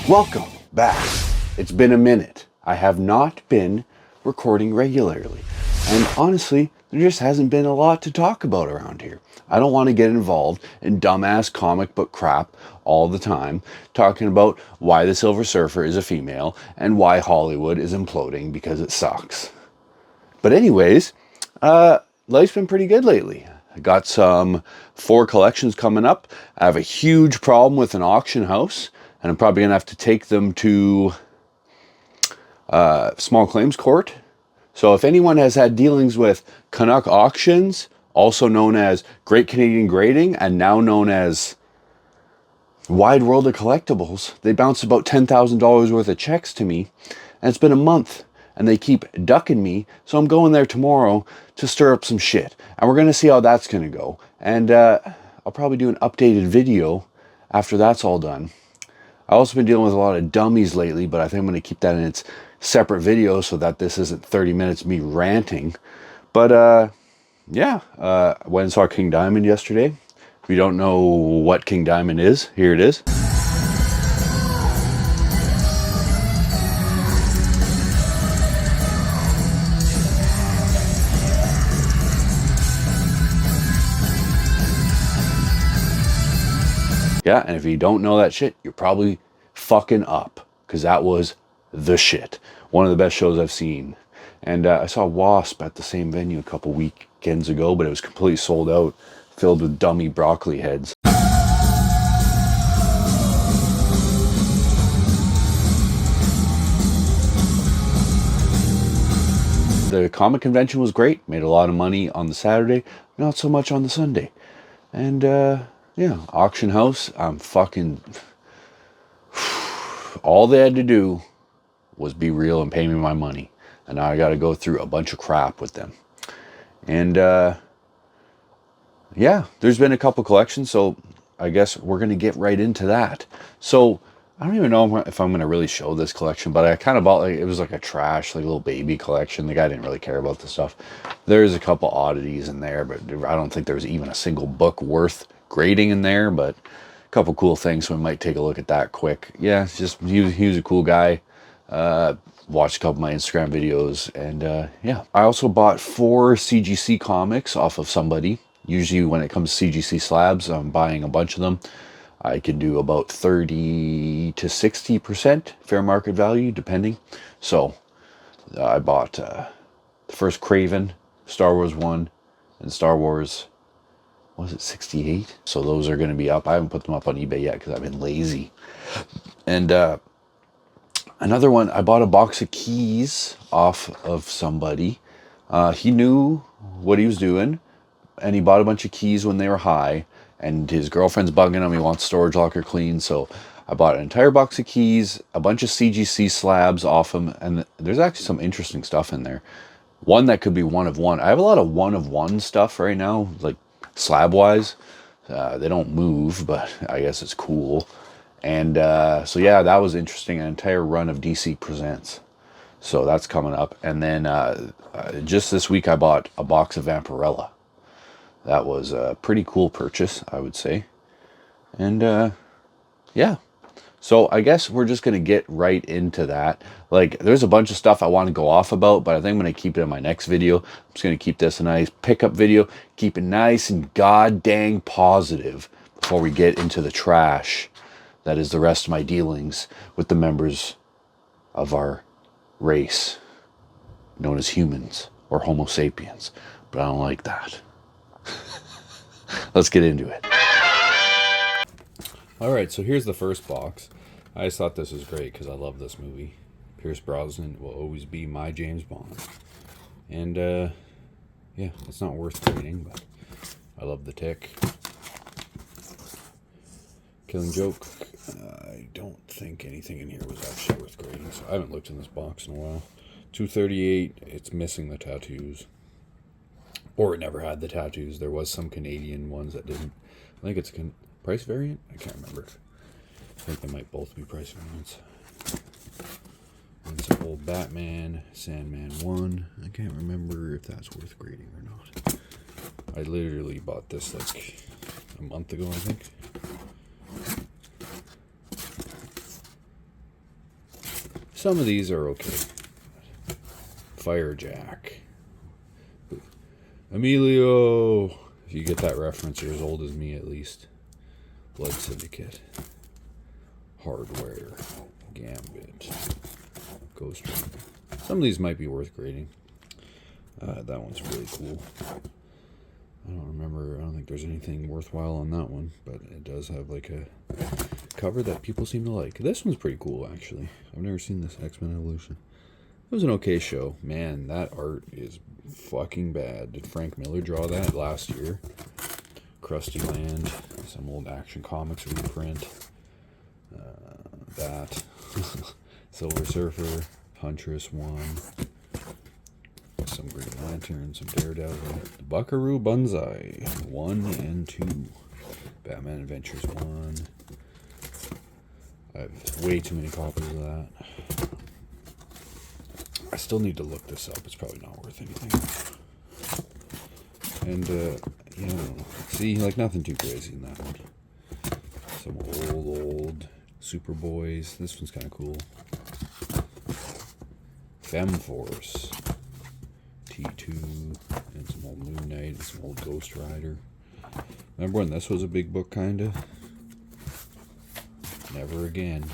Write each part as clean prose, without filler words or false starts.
Welcome back. It's been a minute. I have not been recording regularly. And honestly, there just hasn't been a lot to talk about around here. I don't want to get involved in dumbass comic book crap all the time, talking about why the Silver Surfer is a female and why Hollywood is imploding because it sucks. But anyways, life's been pretty good lately. I got some 4 collections coming up. I have a huge problem with an auction house, and I'm probably going to have to take them to small claims court. So if anyone has had dealings with Canuck Auctions, also known as Great Canadian Grading, and now known as Wide World of Collectibles, they bounce about $10,000 worth of checks to me, and it's been a month, and they keep ducking me, so I'm going there tomorrow to stir up some shit, and we're going to see how that's going to go, and I'll probably do an updated video after that's all done. I've also been dealing with a lot of dummies lately, but I think I'm going to keep that in its separate video so that this isn't 30 minutes me ranting. But yeah, I went and saw King Diamond yesterday. If you don't know what King Diamond is, here it is. Yeah, and if you don't know that shit, you're probably fucking up, because that was the shit. One of the best shows I've seen. And I saw Wasp at the same venue a couple weekends ago, but it was completely sold out, filled with dummy broccoli heads. The comic convention was great. Made a lot of money on the Saturday, not so much on the Sunday. And yeah, auction house, I'm fucking... All they had to do was be real and pay me my money. And now I got to go through a bunch of crap with them. And yeah, there's been a couple collections, so I guess we're going to get right into that. So I don't even know if I'm going to really show this collection, but I kind of bought, like, it was like a trash, like a little baby collection. The guy didn't really care about the stuff. There's a couple oddities in there, but I don't think there's even a single book worth grading in there, but a couple cool things, so we might take a look at that quick. Yeah, it's just, he was a cool guy. Watched a couple of my Instagram videos, and yeah. I also bought 4 CGC comics off of somebody. Usually when it comes to CGC slabs, I'm buying a bunch of them. I can do about 30 to 60% fair market value, depending. So I bought the first Craven, Star Wars 1, and Star Wars, was it 68? So those are going to be up. I haven't put them up on eBay yet because I've been lazy. And another one, I bought a box of keys off of somebody. He knew what he was doing, and he bought a bunch of keys when they were high, and his girlfriend's bugging him. He wants storage locker clean, so I bought an entire box of keys, a bunch of CGC slabs off him, and there's actually some interesting stuff in there. One that could be one of one. I have a lot of one of one stuff right now, like slab-wise. They don't move, but I guess it's cool. And so yeah, that was interesting. An entire run of DC Presents, so that's coming up. And then just this week I bought a box of Vampirella. That was a pretty cool purchase, I would say. And yeah, so I guess we're just gonna get right into that. Like, there's a bunch of stuff I want to go off about, but I think I'm gonna keep it in my next video. I'm just gonna keep this a nice pickup video, keep it nice and god dang positive before we get into the trash that is the rest of my dealings with the members of our race, known as humans, or Homo sapiens. But I don't like that. Let's get into it. Alright, so here's the first box. I just thought this was great because I love this movie. Pierce Brosnan will always be my James Bond. And, yeah, it's not worth grading, but I love the Tick. Killing Joke. I don't think anything in here was actually worth grading, so I haven't looked in this box in a while. 238, it's missing the tattoos. Or it never had the tattoos. There was some Canadian ones that didn't. I think it's a price variant? I can't remember. I think they might both be price variants. And some old Batman, Sandman 1. I can't remember if that's worth grading or not. I literally bought this like a month ago, I think. Some of these are okay. Firejack. Emilio. If you get that reference, you're as old as me at least. Blood Syndicate. Hardware. Gambit. Ghost Rider. Some of these might be worth grading. That one's really cool. I don't think there's anything worthwhile on that one, but it does have like a cover that people seem to like. This one's pretty cool, actually. I've never seen this X-Men Evolution. It was an okay show. Man, that art is fucking bad. Did Frank Miller draw that last year? Krusty Land, some old Action Comics reprint. That. Silver Surfer, Huntress 1. Some Green Lantern, some Daredevil. Buckaroo Banzai 1 and 2. Batman Adventures 1. I have way too many copies of that. I still need to look this up. It's probably not worth anything. And, you know, see, like nothing too crazy in that one. Some old Superboys. This one's kind of cool. Femforce. T2. And some old Moon Knight and some old Ghost Rider. Remember when this was a big book, kinda? Never again.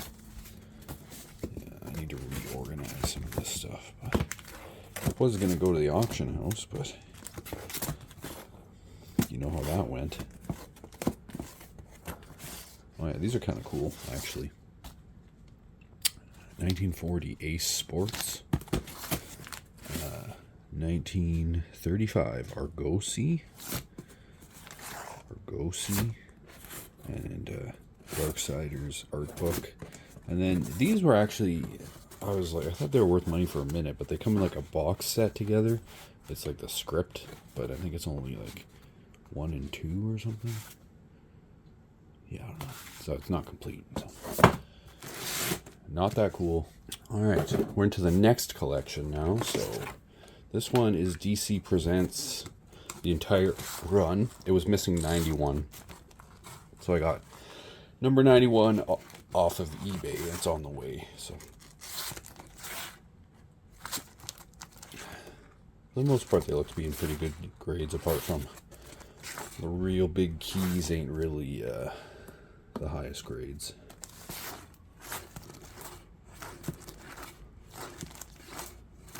I need to reorganize some of this stuff. But I was going to go to the auction house, but you know how that went. Oh yeah, these are kind of cool, actually. 1940 Ace Sports. 1935 Argosy. And Darksiders art book. And then these were actually, I thought they were worth money for a minute, but they come in like a box set together. It's like the script, but I think it's only like 1 and 2 or something. Yeah, I don't know. So it's not complete. So. Not that cool. Alright, we're into the next collection now. So this one is DC Presents the entire run. It was missing 91. So I got number 91 off of eBay. It's on the way. So for the most part, they look to be in pretty good grades, apart from the real big keys ain't really the highest grades.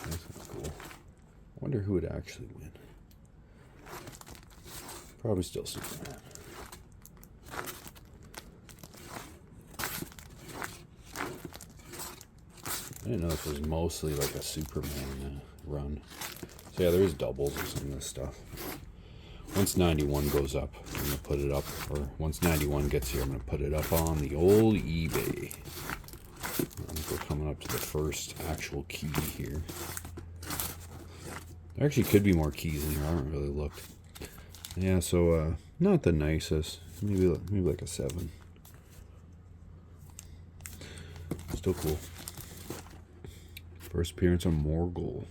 That's cool. I wonder who would actually win. Probably still Superman. I didn't know this was mostly like a Superman run. So yeah, there is doubles of some of this stuff. Once 91 goes up, I'm going to put it up, or once 91 gets here, I'm going to put it up on the old eBay. I think we're coming up to the first actual key here. There actually could be more keys in here. I haven't really looked. Yeah, so not the nicest. Maybe like a 7. Still cool. First appearance on Mongol.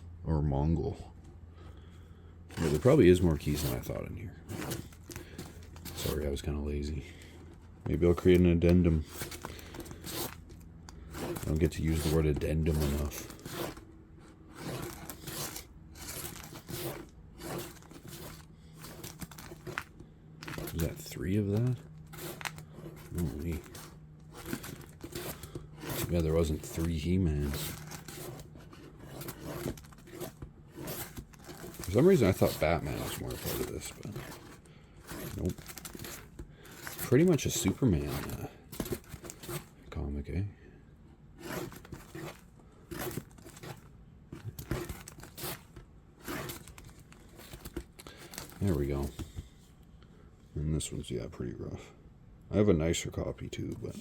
Yeah, there probably is more keys than I thought in here. Sorry, I was kind of lazy. Maybe I'll create an addendum. I don't get to use the word addendum enough. Was that 3 of that? Holy. Too bad there wasn't 3 He-Mans. For some reason I thought Batman was more a part of this, but nope. Pretty much a Superman comic, eh? There we go. And this one's, yeah, pretty rough. I have a nicer copy too, but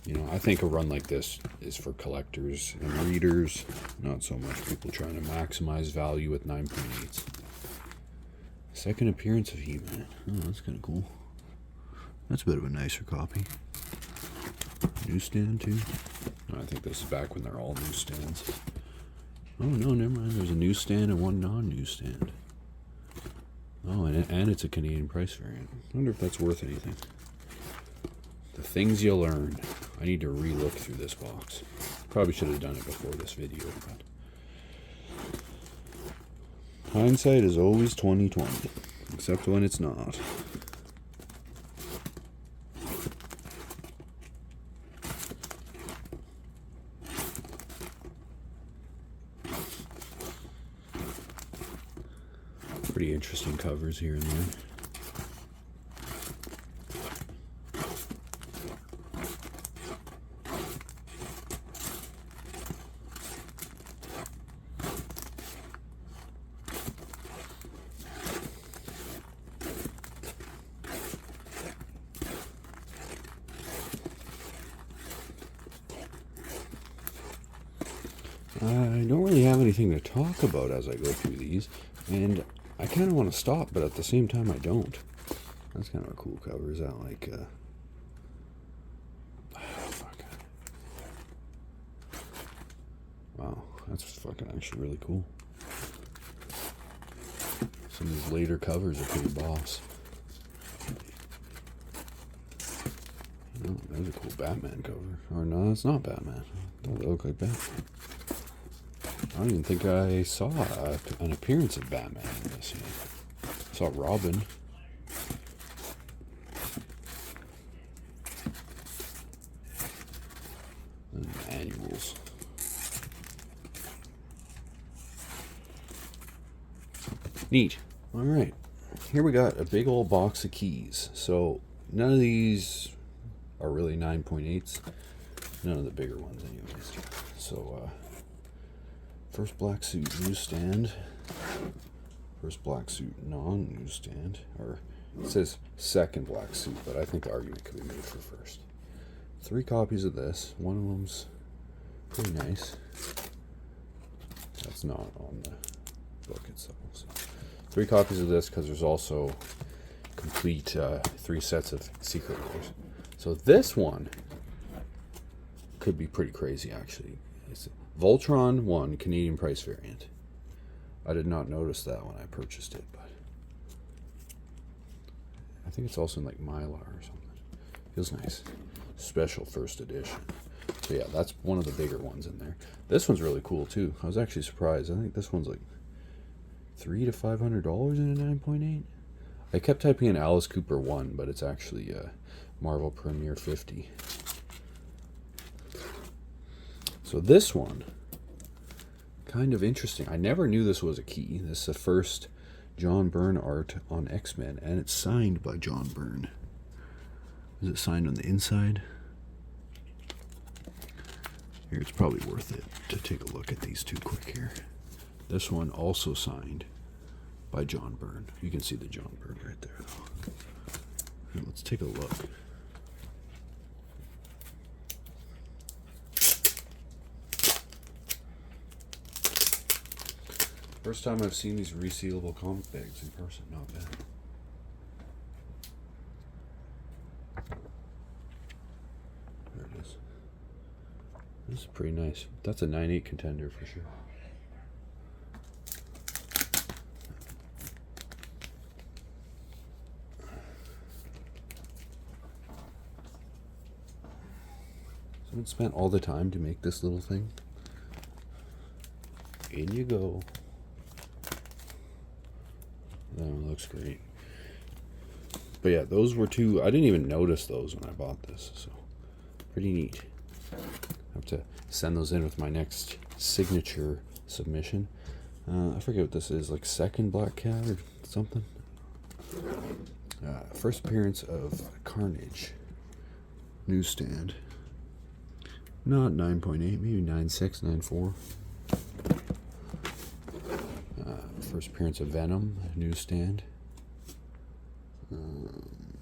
you know, I think a run like this is for collectors and readers, not so much people trying to maximize value with 9.8s. Second appearance of He-Man. Oh, that's kind of cool. That's a bit of a nicer copy. Newsstand too. Oh, I think this is back when they're all newsstands. Oh no, never mind. There's a newsstand and one non-newsstand. Oh, and it's a Canadian price variant. I wonder if that's worth anything. The things you learn. I need to re-look through this box. Probably should have done it before this video, but hindsight is always 20/20, except when it's not. Pretty interesting covers here and there. I don't really have anything to talk about as I go through these, and I kind of want to stop, but at the same time I don't. That's kind of a cool cover. Is that like, fuck. Wow, that's fucking actually really cool. Some of these later covers are pretty boss. Oh, there's a cool Batman cover. Or no, it's not Batman. Don't look like Batman. I don't even think I saw an appearance of Batman in this yet. I saw Robin. And manuals. Neat. Alright. Here we got a big old box of keys. So none of these are really 9.8s. None of the bigger ones anyways. So first black suit newsstand. First black suit non-newsstand. Or it says second black suit, but I think the argument could be made for first. 3 copies of this. One of them's pretty nice. That's not on the book itself. So 3 copies of this because there's also complete 3 sets of secret rares. So this one could be pretty crazy actually. It's Voltron 1 Canadian price variant. I did not notice that when I purchased it, but I think it's also in like Mylar or something. Feels nice. Special first edition. So yeah, that's one of the bigger ones in there. This one's really cool too. I was actually surprised. I think this one's like $300 to $500 in a 9.8. I kept typing in Alice Cooper 1, but it's actually Marvel Premiere 50. So this one, kind of interesting. I never knew this was a key. This is the first John Byrne art on X-Men, and it's signed by John Byrne. Is it signed on the inside? Here, it's probably worth it to take a look at these two quick here. This one also signed by John Byrne. You can see the John Byrne right there. Here, let's take a look. First time I've seen these resealable comic bags in person. Not bad. There it is. This is pretty nice. That's a 9.8 contender for sure. Someone spent all the time to make this little thing. In you go. That one looks great. But yeah, those were 2. I didn't even notice those when I bought this, so pretty neat. I have to send those in with my next signature submission. I forget what this is, like second Black Cat or something. First appearance of Carnage. Newsstand. Not 9.8, maybe 9.6, 9.4. First appearance of Venom, newsstand.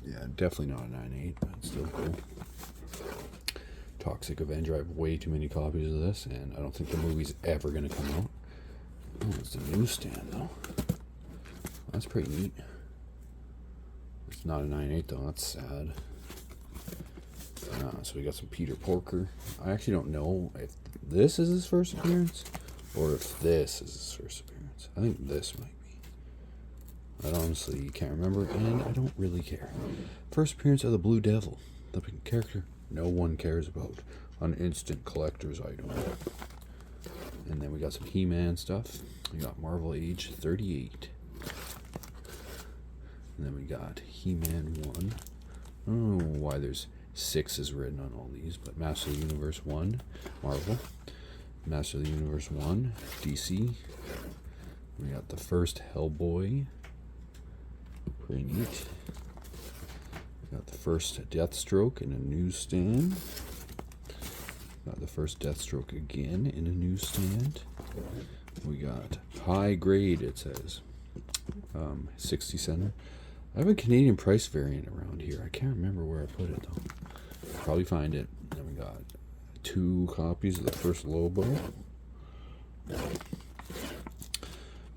Yeah, definitely not a 9.8, but still cool. Toxic Avenger, I have way too many copies of this, and I don't think the movie's ever going to come out. Oh, it's a newsstand, though. That's pretty neat. It's not a 9.8, though. That's sad. So we got some Peter Porker. I actually don't know if this is his first appearance or if this is his first appearance. I think this might be. I honestly can't remember, and I don't really care. First appearance of the Blue Devil, the character no one cares about. An instant collector's item. And then we got some He-Man stuff. We got Marvel Age 38. And then we got He-Man 1. I don't know why there's 6 written on all these, but Master of the Universe 1, Marvel. Master of the Universe 1, DC. We got the first Hellboy. Pretty neat. We got the first Deathstroke in a newsstand. Got the first Deathstroke again in a newsstand. We got high grade, it says. 60 center. I have a Canadian price variant around here. I can't remember where I put it though. I'll probably find it. Then we got 2 copies of the first Lobo.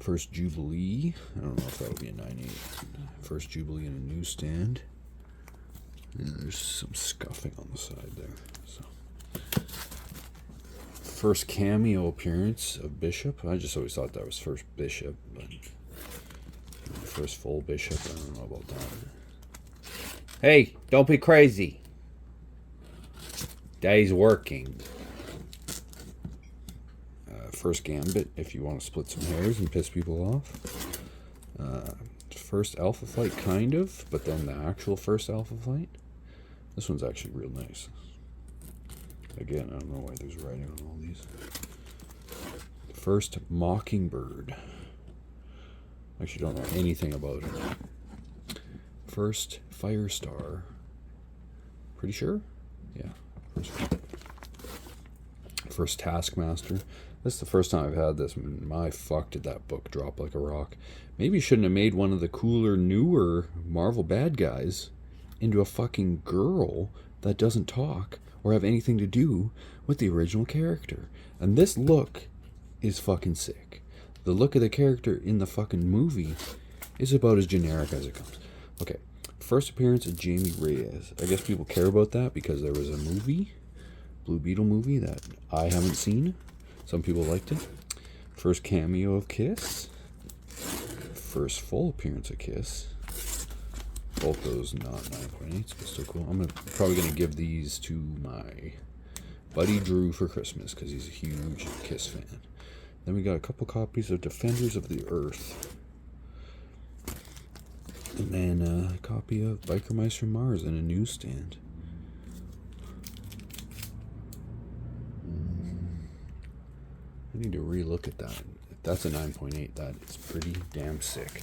First Jubilee. I don't know if that'll be a 9.8. First Jubilee in a newsstand. And there's some scuffing on the side there. So, first cameo appearance of Bishop. I just always thought that was first Bishop, but first full Bishop. I don't know about that. Hey, don't be crazy. Daddy's working. First Gambit, if you want to split some hairs and piss people off. First Alpha Flight, kind of, but then the actual first Alpha Flight. This one's actually real nice. Again, I don't know why there's writing on all these. First Mockingbird. Actually don't know anything about it. First Firestar. Pretty sure? Yeah. First Taskmaster. This is the first time I've had this. My fuck, did that book drop like a rock. Maybe you shouldn't have made one of the cooler, newer Marvel bad guys into a fucking girl that doesn't talk or have anything to do with the original character. And this look is fucking sick. The look of the character in the fucking movie is about as generic as it comes. Okay, first appearance of Jamie Reyes. I guess people care about that because there was a movie, Blue Beetle movie, that I haven't seen. Some people liked it. First cameo of Kiss. First full appearance of Kiss. Both those not 9.8s, but still cool. I'm probably going to give these to my buddy Drew for Christmas because he's a huge Kiss fan. Then we got a couple copies of Defenders of the Earth. And then a copy of Biker Mice from Mars in a newsstand. I need to relook at that. If that's a 9.8, that is pretty damn sick.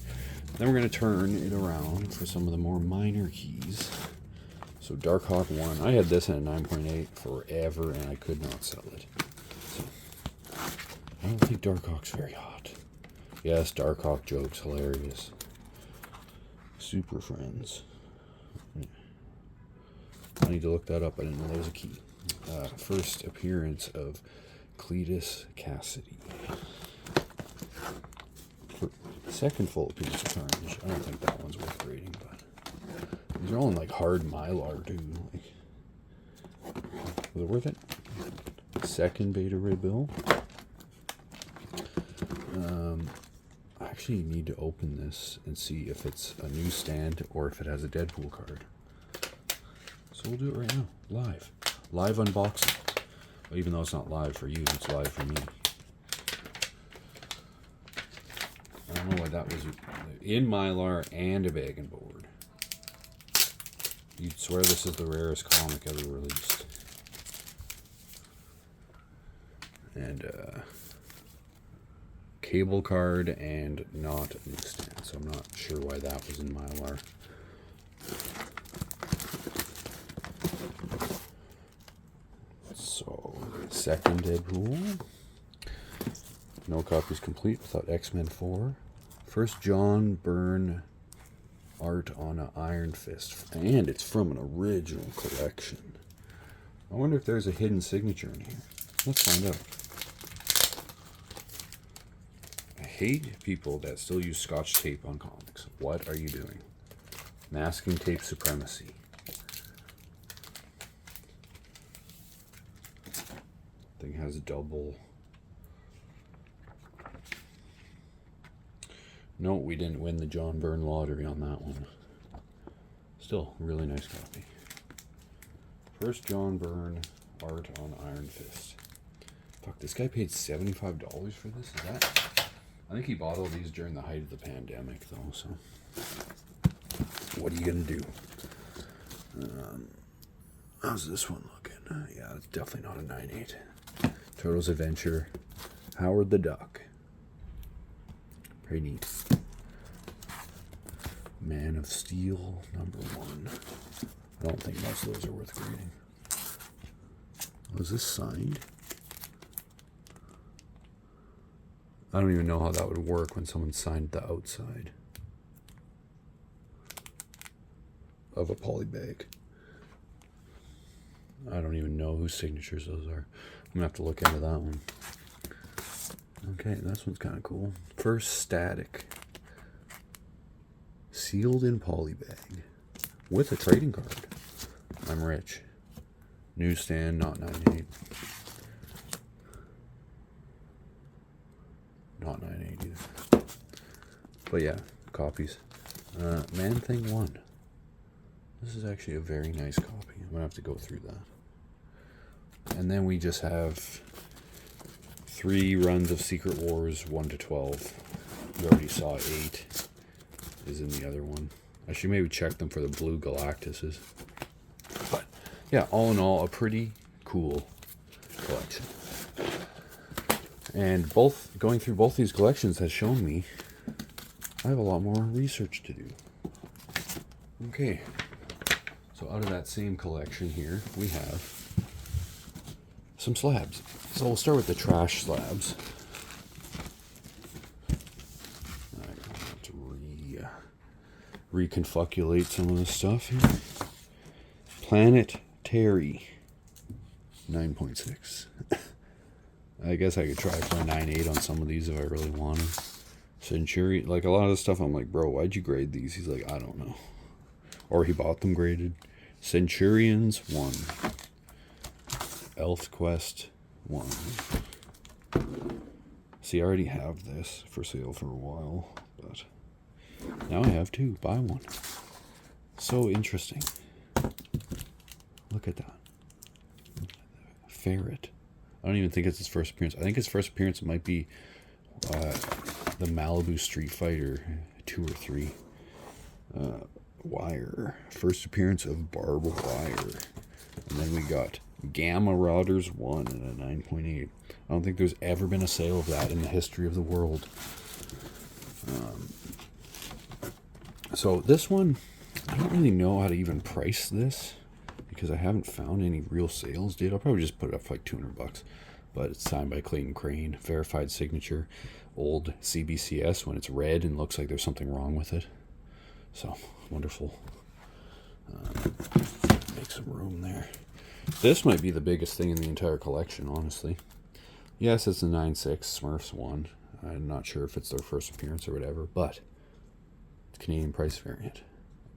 Then we're going to turn it around for some of the more minor keys. So Darkhawk 1. I had this in a 9.8 forever and I could not sell it. So I don't think Darkhawk's very hot. Yes, Darkhawk jokes, hilarious. Super Friends. I need to look that up. I didn't know that was a key. First appearance of Cletus Cassidy. Second full appearance of Carnage. I don't think that one's worth grading, but these are all in like hard mylar too. Like, was it worth it? Second Beta Ray Bill. I actually need to open this and see if it's a newsstand or if it has a Deadpool card. So we'll do it right now, live. Live unboxing. Well, even though it's not live for you, it's live for me. I don't know why that was in Mylar and a bag and board. You'd swear this is the rarest comic ever released. And cable card and not newsstand, so I'm not sure why that was in Mylar. So, second Deadpool. No copies complete without X-Men 4. First John Byrne art on an Iron Fist. And it's from an original collection. I wonder if there's a hidden signature in here. Let's find out. I hate people that still use Scotch tape on comics. What are you doing? Masking tape supremacy. Thing has a double. No, we didn't win the John Byrne lottery on that one. Still, really nice copy. First John Byrne art on Iron Fist. Fuck, this guy paid $75 for this? Is that... I think he bought all these during the height of the pandemic, though, so... What are you gonna do? How's this one looking? Yeah, it's definitely not a 9.8. Turtles Adventure. Howard the Duck. Pretty neat. Man of Steel, #1. I don't think most of those are worth grading. Was this signed? I don't even know how that would work when someone signed the outside of a poly bag. I don't even know whose signatures those are. I'm gonna have to look into that one. Okay, this one's kind of cool. First Static. Sealed in poly bag. With a trading card. I'm rich. Newsstand, not 9.8. Not 9.8 either. But yeah, copies. Man Thing 1. This is actually a very nice copy. I'm gonna have to go through that. And then we just have 3 runs of Secret Wars 1 to 12. We already saw 8 is in the other one. I should maybe check them for the blue Galactuses. But yeah, all in all, a pretty cool collection. And going through both these collections has shown me I have a lot more research to do. Okay, so out of that same collection here, we have some slabs. So we'll start with the trash slabs. I have to reconfigurate some of this stuff here. Planet Terry, 9.6. I guess I could try for a 9.8 on some of these if I really wanted. Centurion, like a lot of the stuff, I'm like, bro, why'd you grade these? He's like, I don't know. Or he bought them graded. Centurions 1. Elf Quest 1. See, I already have this for sale for a while, but now I have 2. Buy one. So interesting. Look at that. Ferret. I don't even think it's his first appearance. I think his first appearance might be the Malibu Street Fighter 2 or 3. Wire. First appearance of Barbed Wire. And then we got Gamma Rodders 1 and a 9.8. I don't think there's ever been a sale of that in the history of the world. So this one, I don't really know how to even price this because I haven't found any real sales, dude. I'll probably just put it up for like $200. But it's signed by Clayton Crane. Verified signature. Old CBCS when it's red and looks like there's something wrong with it. So, wonderful. Make some room there. This might be the biggest thing in the entire collection, honestly. Yes, it's a 9.6 Smurfs 1. I'm not sure if it's their first appearance or whatever, but it's Canadian price variant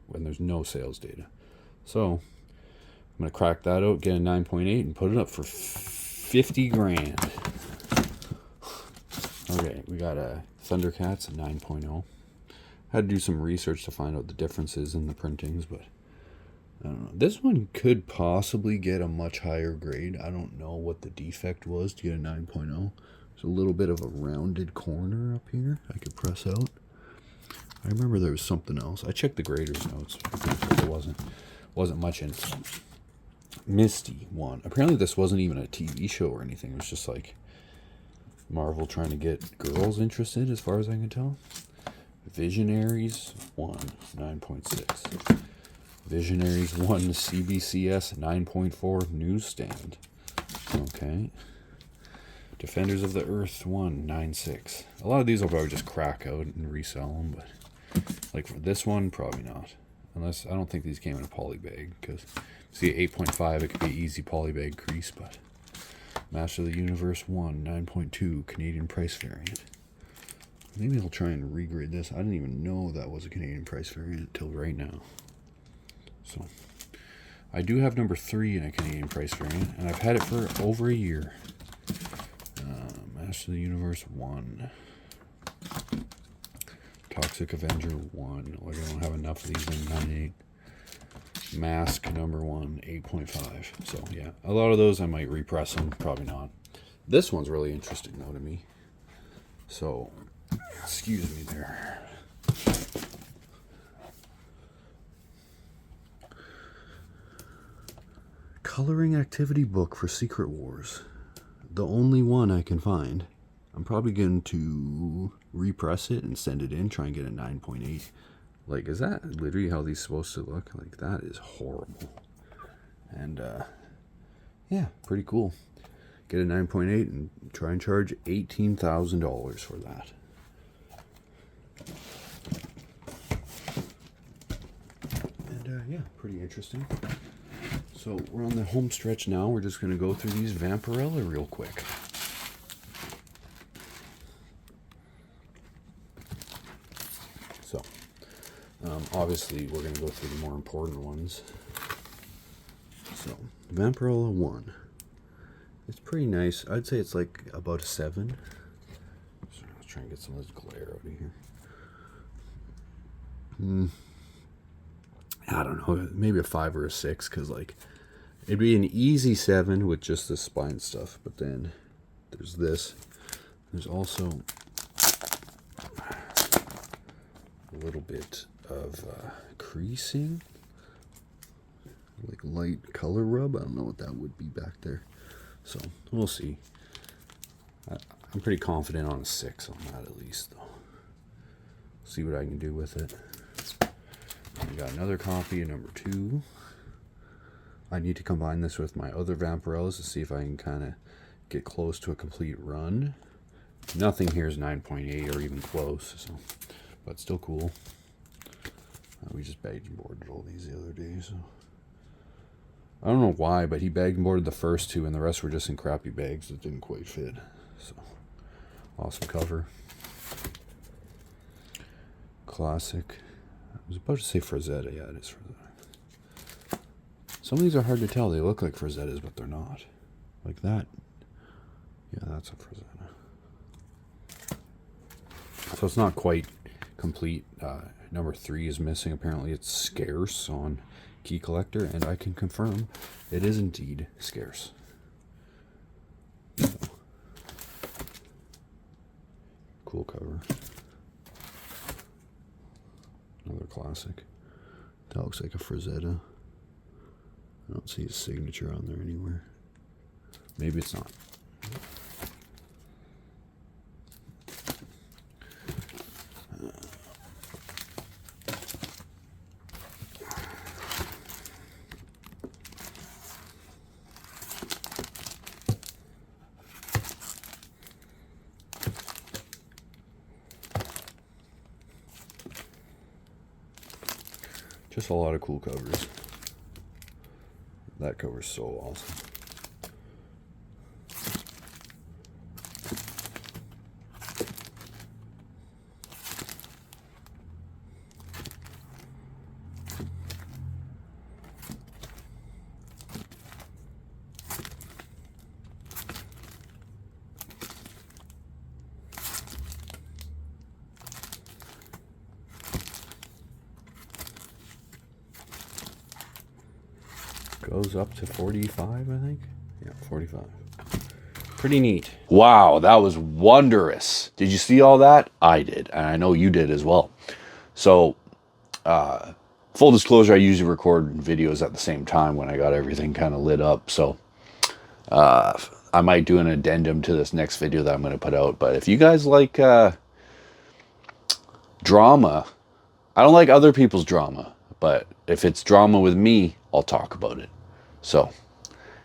when there's no sales data. So, I'm going to crack that out, get a 9.8, and put it up for 50 grand. Okay, we got a Thundercats, a 9.0. Had to do some research to find out the differences in the printings, but I don't know. This one could possibly get a much higher grade. I don't know what the defect was to get a 9.0. There's a little bit of a rounded corner up here I could press out. I remember there was something else. I checked the grader's notes. There wasn't much in it. Misty 1. Apparently this wasn't even a TV show or anything. It was just like Marvel trying to get girls interested, as far as I can tell. Visionaries 1, 9.6. Visionaries 1, CBCS 9.4 newsstand. Okay. Defenders of the Earth 1, 9.6. A lot of these I'll probably just crack out and resell them, but like for this one, probably not. Unless, I don't think these came in a poly bag, because see 8.5, it could be easy poly bag crease, but Master of the Universe 1, 9.2, Canadian price variant. Maybe I'll try and regrade this. I didn't even know that was a Canadian price variant until right now. So, I do have number 3 in a Canadian price variant, and I've had it for over a year. Master of the Universe 1. Toxic Avenger 1. Like I don't have enough of these in 9.8. Mask number 1, 8.5. So yeah, a lot of those I might repress them, probably not. This one's really interesting though to me. So, excuse me there. Coloring activity book for Secret Wars. The only one I can find. I'm probably going to repress it and send it in, try and get a 9.8. Like, is that literally how these supposed to look? Like, that is horrible. And, yeah, pretty cool. Get a 9.8 and try and charge $18,000 for that. And, yeah, pretty interesting. So, we're on the home stretch now. We're just going to go through these Vampirella real quick. So, obviously, we're going to go through the more important ones. So, Vampirella 1. It's pretty nice. I'd say it's like about a 7. So let's try and get some of this glare out of here. I don't know. Maybe a 5 or a 6, because, like, it'd be an easy 7 with just the spine stuff. But then there's this. There's also a little bit of creasing, like light color rub. I don't know what that would be back there, so we'll see. I'm pretty confident on a 6 on that at least, though. See what I can do with it. We got another copy of number 2. I need to combine this with my other Vampirellas to see if I can kind of get close to a complete run. Nothing here is 9.8 or even close, so, but still cool. We just bagged and boarded all these the other day, so I don't know why, but he bagged and boarded the first 2, and the rest were just in crappy bags that didn't quite fit. So, awesome cover. Classic. I was about to say Frazetta. Yeah, it is Frazetta. Some of these are hard to tell. They look like Frazettas, but they're not. Like that. Yeah, that's a Frazetta. So it's not quite complete. Number 3 is missing. Apparently it's scarce on Key Collector, and I can confirm it is indeed scarce. So, cool cover. Another classic. That looks like a Frazetta. I don't see his signature on there anywhere. Maybe it's not. Just a lot of cool covers. That cover's so awesome. Goes up to 45, I think. Yeah, 45. Pretty neat. Wow, that was wondrous. Did you see all that? I did, and I know you did as well. So, full disclosure, I usually record videos at the same time when I got everything kind of lit up. So, I might do an addendum to this next video that I'm going to put out. But if you guys like drama, I don't like other people's drama. But if it's drama with me, I'll talk about it. So,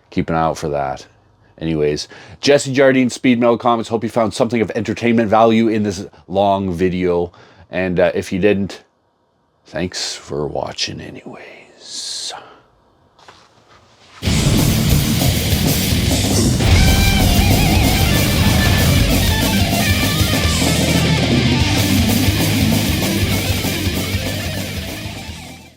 keep an eye out for that. Anyways, Jesse Jardine, Speed Metal Comics. Hope you found something of entertainment value in this long video. And if you didn't, thanks for watching anyways.